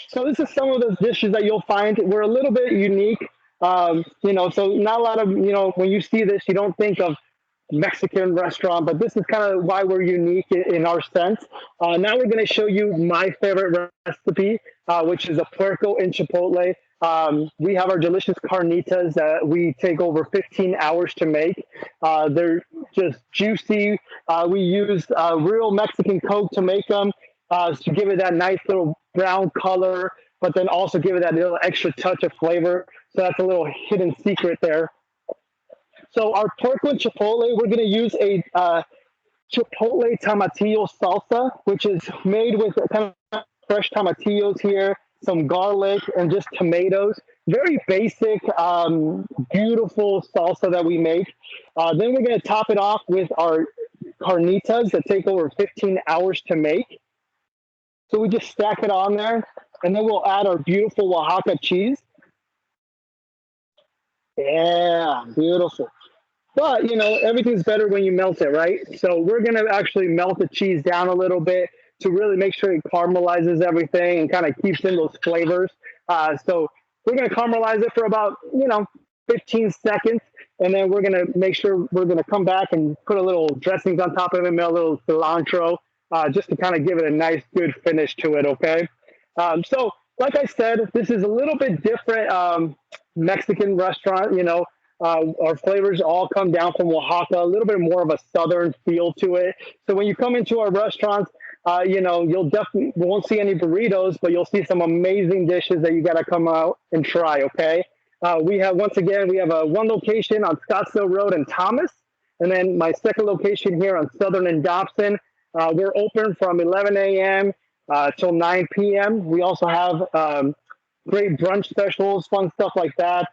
So this is some of those dishes that you'll find. We're a little bit unique, you know, so not a lot of, you know, when you see this, you don't think of Mexican restaurant, but this is kind of why we're unique in our sense. Now we're going to show you my favorite recipe, which is a puerco en chipotle. We have our delicious carnitas that we take over 15 hours to make. They're just juicy. We use real Mexican Coke to make them to give it that nice little brown color, but then also give it that little extra touch of flavor. So that's a little hidden secret there. So our puerco and chipotle, we're going to use a chipotle tomatillo salsa, which is made with kind of fresh tomatillos here, some garlic, and just tomatoes. Very basic, beautiful salsa that we make. Then we're going to top it off with our carnitas that take over 15 hours to make. So we just stack it on there, and then we'll add our beautiful Oaxaca cheese. Yeah, beautiful. But, you know, everything's better when you melt it, right? So we're going to actually melt the cheese down a little bit to really make sure it caramelizes everything and kind of keeps in those flavors. So we're going to caramelize it for about, you know, 15 seconds. And then we're going to make sure we're going to come back and put a little dressings on top of it, a little cilantro, just to kind of give it a nice, good finish to it, okay? So like I said, this is a little bit different Mexican restaurant, you know. Our flavors all come down from Oaxaca, a little bit more of a southern feel to it. So when you come into our restaurants, you know, you'll definitely won't see any burritos, but you'll see some amazing dishes that you got to come out and try, okay? We have, once again, we have one location on Scottsdale Road in Thomas, and then my second location here on Southern and Dobson. We're open from 11 a.m. Till 9 p.m. We also have great brunch specials, fun stuff like that.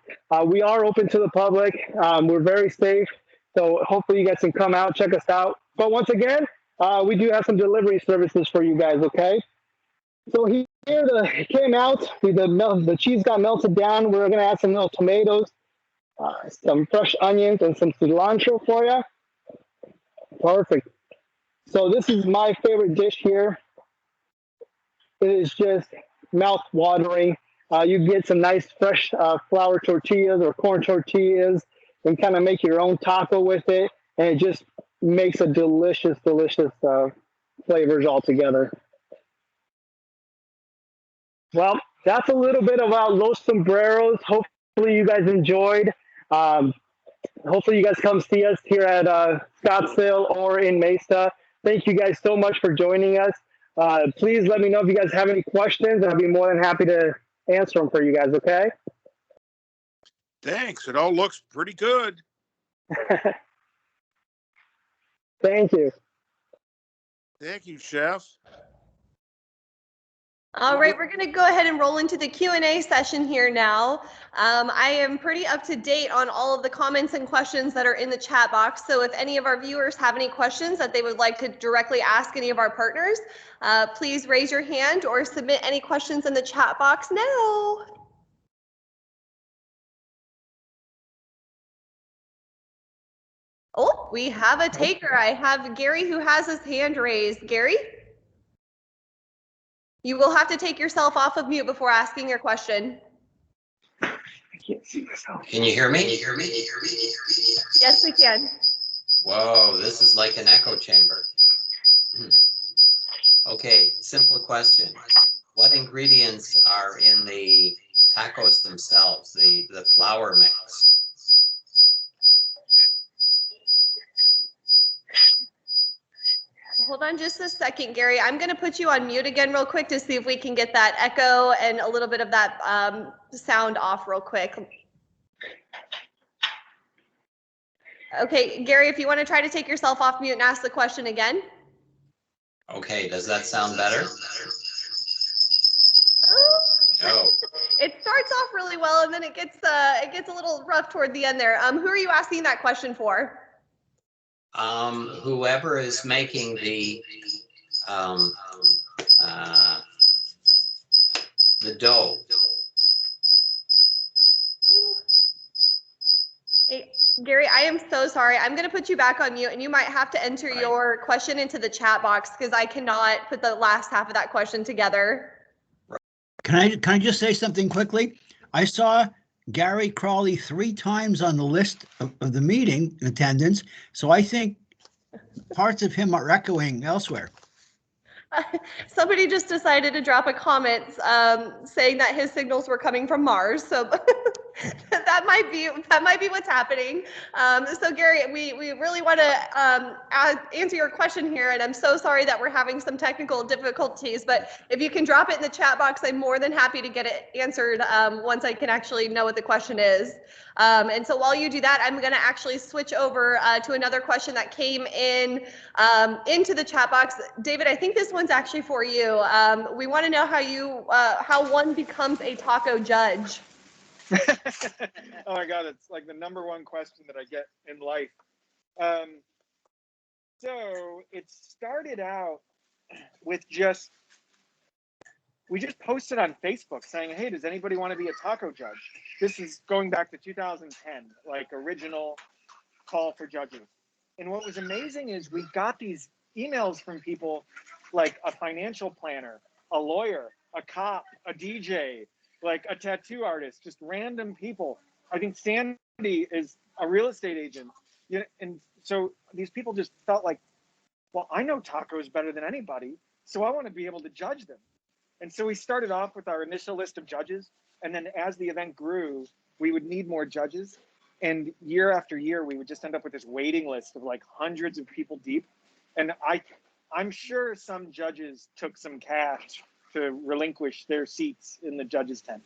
We are open to the public. We're very safe. So hopefully you guys can come out, check us out. But once again, we do have some delivery services for you guys, okay? So here it came out. The cheese got melted down. We're going to add some little tomatoes, some fresh onions, and some cilantro for you. Perfect. So this is my favorite dish here. It is just mouth-watering. You get some nice fresh flour tortillas or corn tortillas and kind of make your own taco with it. And it just makes a delicious, delicious flavors all together. Well, that's a little bit about Los Sombreros. Hopefully you guys enjoyed. Hopefully you guys come see us here at Scottsdale or in Mesa. Thank you guys so much for joining us. Please let me know if you guys have any questions. I'd be more than happy to answer them for you guys, okay? Thanks. It all looks pretty good. Thank you. Thank you, Chef. All right, we're going to go ahead and roll into the Q&A session here now. I am pretty up to date on all of the comments and questions that are in the chat box. So if any of our viewers have any questions that they would like to directly ask any of our partners, please raise your hand or submit any questions in the chat box now. Oh, we have a taker. I have Gary who has his hand raised. Gary? You will have to take yourself off of mute before asking your question. I can't see myself. Can you hear me? Yes, we can. Whoa, this is like an echo chamber. Okay, simple question. What ingredients are in the tacos themselves, the flour mix? Hold on just a second, Gary. I'm going to put you on mute again real quick to see if we can get that echo and a little bit of that sound off real quick. Okay, Gary, if you want to try to take yourself off mute and ask the question again. Okay, does that sound better? No. It starts off really well and then it gets a little rough toward the end there. Who are you asking that question for? Whoever is making the dough. Hey, Gary, I am so sorry. I'm going to put you back on mute and you might have to enter your question into the chat box because I cannot put the last half of that question together. Can I just say something quickly? I saw Gary Crawley 3 times on the list of the meeting attendance, so I think parts of him are echoing elsewhere. Somebody just decided to drop a comment saying that his signals were coming from Mars. So that might be what's happening. So Gary, we really want to answer your question here, and I'm so sorry that we're having some technical difficulties. But if you can drop it in the chat box, I'm more than happy to get it answered once I can actually know what the question is. And so while you do that, I'm going to actually switch over to another question that came in into the chat box. David, I think this one's actually for you. We want to know how one becomes a taco judge. Oh my God, it's like the #1 question that I get in life. So it started out with we just posted on Facebook saying, hey, does anybody want to be a taco judge? This is going back to 2010, like original call for judges. And what was amazing is we got these emails from people like a financial planner, a lawyer, a cop, a DJ, like a tattoo artist, just random people. I think Sandy is a real estate agent. And so these people just felt like, well, I know tacos better than anybody, so I want to be able to judge them. And so we started off with our initial list of judges. And then as the event grew, we would need more judges. And year after year, we would just end up with this waiting list of like hundreds of people deep. And I'm sure some judges took some cash to relinquish their seats in the judges' tent.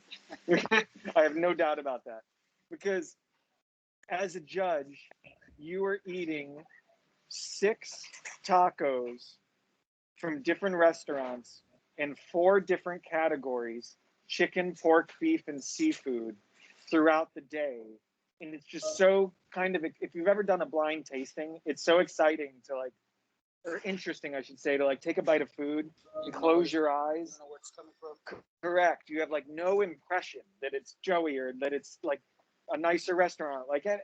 I have no doubt about that. Because as a judge, you are eating 6 tacos from different restaurants in 4 different categories, chicken, pork, beef, and seafood throughout the day. And it's just so kind of, if you've ever done a blind tasting, it's so exciting to like, or interesting, I should say, to like take a bite of food and close your eyes. Correct. You have like no impression that it's Joey or that it's like a nicer restaurant. Like that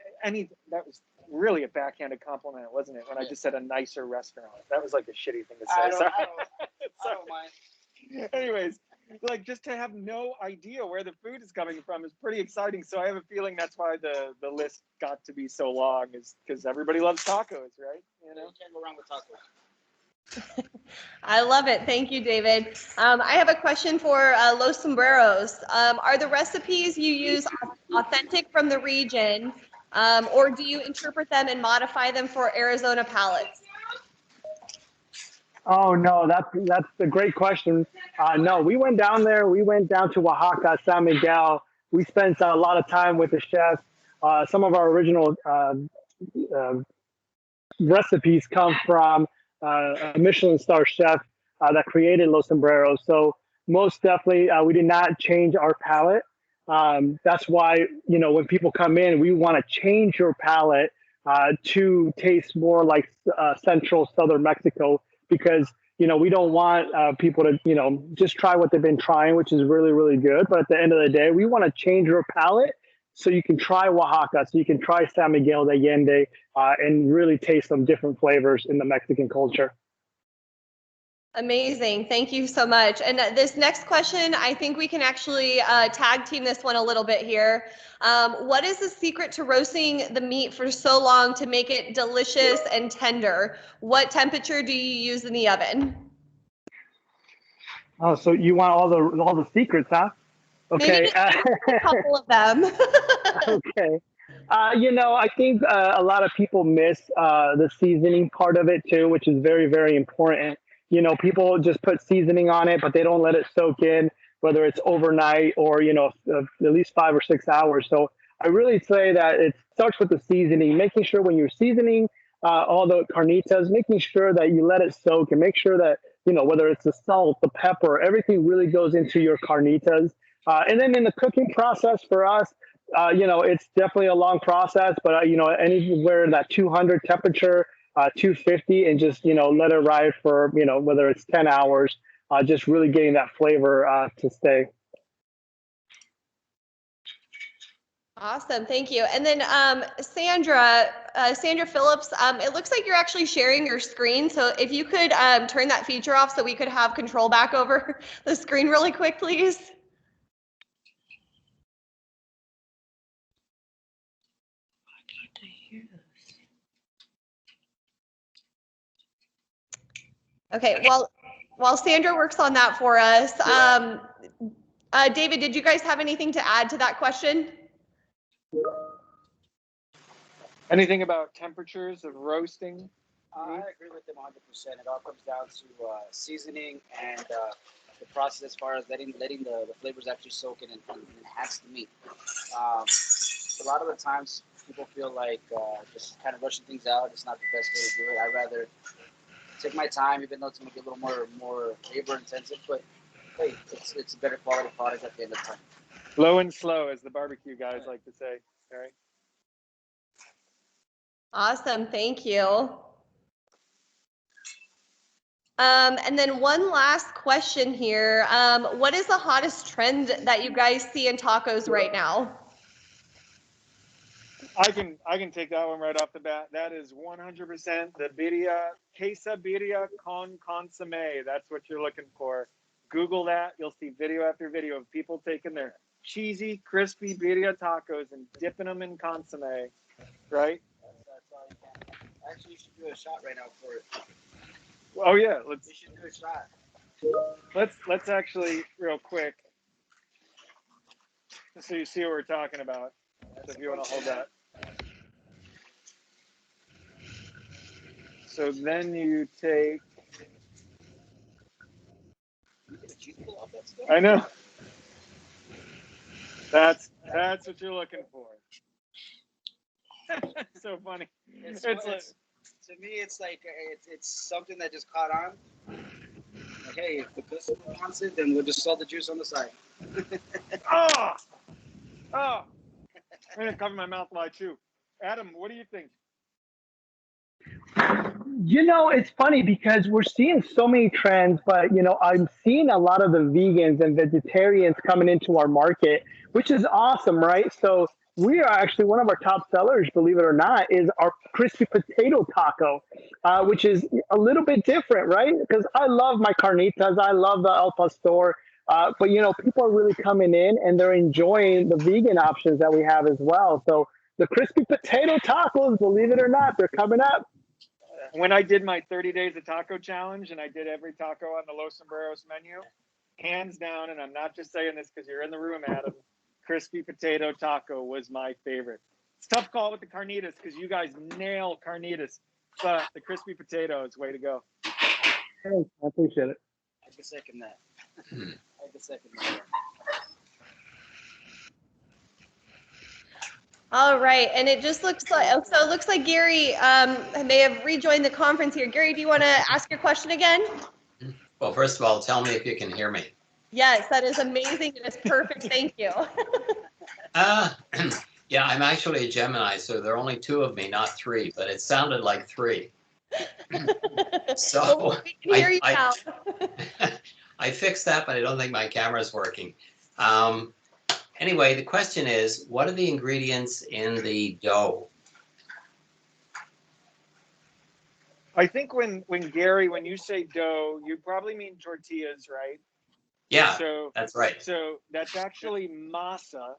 was really a backhanded compliment, wasn't it? When I just said a nicer restaurant. That was like a shitty thing to say. I don't mind. Anyways, like just to have no idea where the food is coming from is pretty exciting. So I have a feeling that's why the list got to be so long, is because everybody loves tacos, right? You know, you can't go wrong with tacos. I love it. Thank you, David. I have a question for Los Sombreros. Are the recipes you use authentic from the region, or do you interpret them and modify them for Arizona palates? Oh no, that's a great question. No, we went down there. We went down to Oaxaca, San Miguel. We spent a lot of time with the chef. Some of our original recipes come from a Michelin star chef that created Los Sombreros. So most definitely, we did not change our palate. That's why, when people come in, we want to change your palate to taste more like central southern Mexico, because we don't want people to just try what they've been trying, which is really, really good. But at the end of the day, we want to change your palate so you can try Oaxaca, so you can try San Miguel de Allende, and really taste some different flavors in the Mexican culture. Amazing. Thank you so much. And this next question, I think we can actually tag team this one a little bit here. What is the secret to roasting the meat for so long to make it delicious and tender? What temperature do you use in the oven? Oh, so you want all the secrets, huh? Maybe Okay. just a couple of them. Okay. I think a lot of people miss the seasoning part of it too, which is very, very important. People just put seasoning on it, but they don't let it soak in, whether it's overnight or, at least 5 or 6 hours. So I really say that it starts with the seasoning, making sure when you're seasoning all the carnitas, making sure that you let it soak and make sure that, whether it's the salt, the pepper, everything really goes into your carnitas. And then in the cooking process for us, it's definitely a long process, but anywhere in that 200 temperature, 250, and just let it ride for whether it's 10 hours, just really getting that flavor to stay. Awesome, thank you. And then Sandra Phillips, it looks like you're actually sharing your screen. So if you could turn that feature off so we could have control back over the screen really quick, please. Okay, while Sandra works on that for us, David, did you guys have anything to add to that question? Anything about temperatures of roasting? I agree with them 100%. It all comes down to seasoning and the process as far as letting the flavors actually soak in and enhance the meat. A lot of the times people feel like just kind of rushing things out is not the best way to do it. I'd rather take my time, even though it's going to be a little more labor intensive, but hey, it's a better quality product at the end of the time. Low and slow, as the barbecue guys like to say. All right. Awesome, thank you. And then one last question here. What is the hottest trend that you guys see in tacos right now? I can take that one right off the bat. That is 100% the birria, quesadilla con consomme. That's what you're looking for. Google that. You'll see video after video of people taking their cheesy, crispy birria tacos and dipping them in consomme, right? That's all you can. Actually, you should do a shot right now for it. Oh yeah, We should do a shot. Let's actually real quick, so you see what we're talking about. So if you want to hold that. So then you take. I know. That's what you're looking for. So funny. It's like, to me, it's like it's something that just caught on. Like, hey, if the customer wants it, then we'll just sell the juice on the side. Oh, I'm gonna cover my mouth while I chew. Adam, what do you think? It's funny because we're seeing so many trends, but I'm seeing a lot of the vegans and vegetarians coming into our market, which is awesome, right? So we are actually one of our top sellers, believe it or not, is our crispy potato taco, which is a little bit different, right? Because I love my carnitas, I love the El Pastor, but people are really coming in and they're enjoying the vegan options that we have as well. So the crispy potato tacos, believe it or not, they're coming up. When I did my 30 days of taco challenge and I did every taco on the Los Sombreros menu, hands down, and I'm not just saying this because you're in the room, Adam, crispy potato taco was my favorite. It's a tough call with the carnitas because you guys nail carnitas, but the crispy potato is way to go. Thanks, I appreciate it. I can second that. I can second that. All right, and it just looks like, so it looks like Gary may have rejoined the conference here. Gary, do you want to ask your question again? Well, first of all, tell me if you can hear me. Yes, that is amazing. It is perfect. Thank you. Yeah, I'm actually a Gemini, so there are only 2 of me, not 3, but it sounded like 3. So well, we can hear you now. I fixed that, but I don't think my camera's working. Anyway, the question is, what are the ingredients in the dough? I think when you say dough, you probably mean tortillas, right? Yeah, so that's right. So that's actually masa.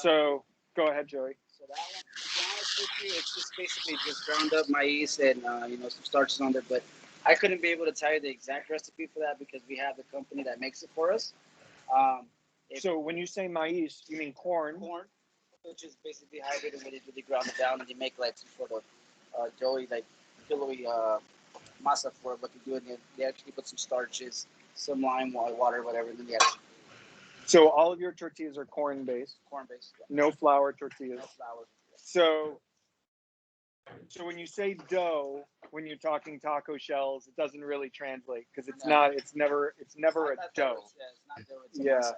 So go ahead, Joey. So that one, to be honest with you, it's just basically just ground up maize and some starches on there. But I couldn't be able to tell you the exact recipe for that because we have the company that makes it for us. So when you say maíz, you mean corn? Corn, which is basically hydrated when they ground it down and they make like some sort of doughy, like pillowy masa for it. But they do it, they actually put some starches, some lime, water, whatever, and then they actually So all of your tortillas are corn based, corn based. Yeah. no flour tortillas. No flour. So when you say dough, when you're talking taco shells, it doesn't really translate because it's No. not. It's never a dough. It's not dough. It's a Yeah. masa.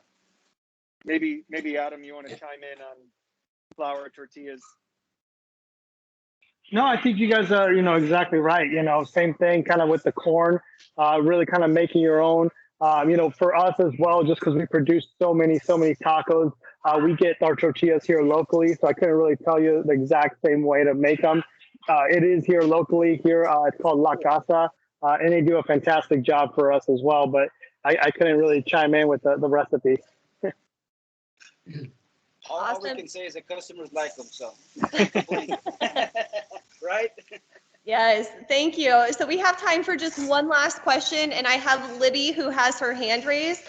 Maybe Adam, you want to chime in on flour tortillas? No, I think you guys are, exactly right. Same thing kind of with the corn, really kind of making your own. For us as well, just because we produce so many tacos, we get our tortillas here locally. So I couldn't really tell you the exact same way to make them. It is here locally here. It's called La Casa, and they do a fantastic job for us as well. But I couldn't really chime in with the recipe. All we can say is the customers like them, so. Right? Yes, thank you. So we have time for just one last question, and I have Libby who has her hand raised.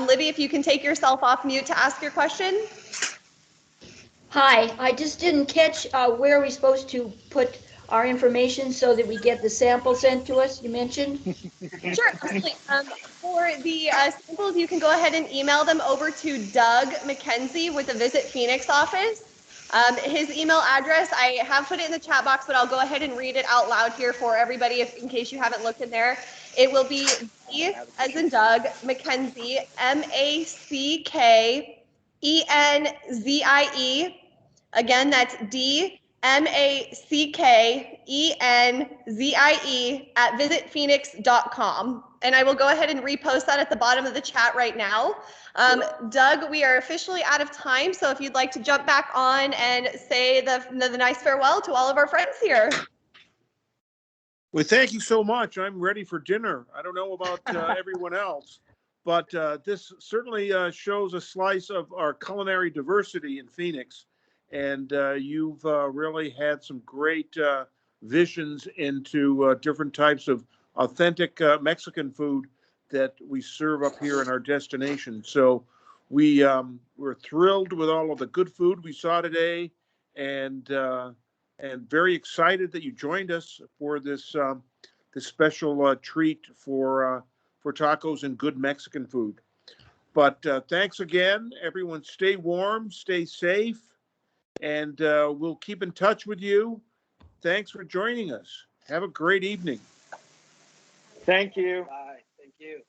Libby, if you can take yourself off mute to ask your question. Hi, I just didn't catch where are we supposed to put our information so that we get the sample sent to us, you mentioned? Sure, absolutely. For the samples, you can go ahead and email them over to Doug McKenzie with the Visit Phoenix office. His email address, I have put it in the chat box, but I'll go ahead and read it out loud here for everybody in case you haven't looked in there. It will be D as in Doug, McKenzie, MacKenzie. Again, that's DMacKenzie at visitphoenix.com. And I will go ahead and repost that at the bottom of the chat right now. Doug, we are officially out of time. So if you'd like to jump back on and say the nice farewell to all of our friends here. Well, thank you so much. I'm ready for dinner. I don't know about everyone else, but this certainly shows a slice of our culinary diversity in Phoenix. And you've really had some great visions into different types of authentic Mexican food that we serve up here in our destination. So we're thrilled with all of the good food we saw today, and very excited that you joined us for this this special treat for tacos and good Mexican food. But thanks again, everyone. Stay warm, stay safe, and we'll keep in touch with you. Thanks for joining us. Have a great evening. Thank you. Bye. Thank you.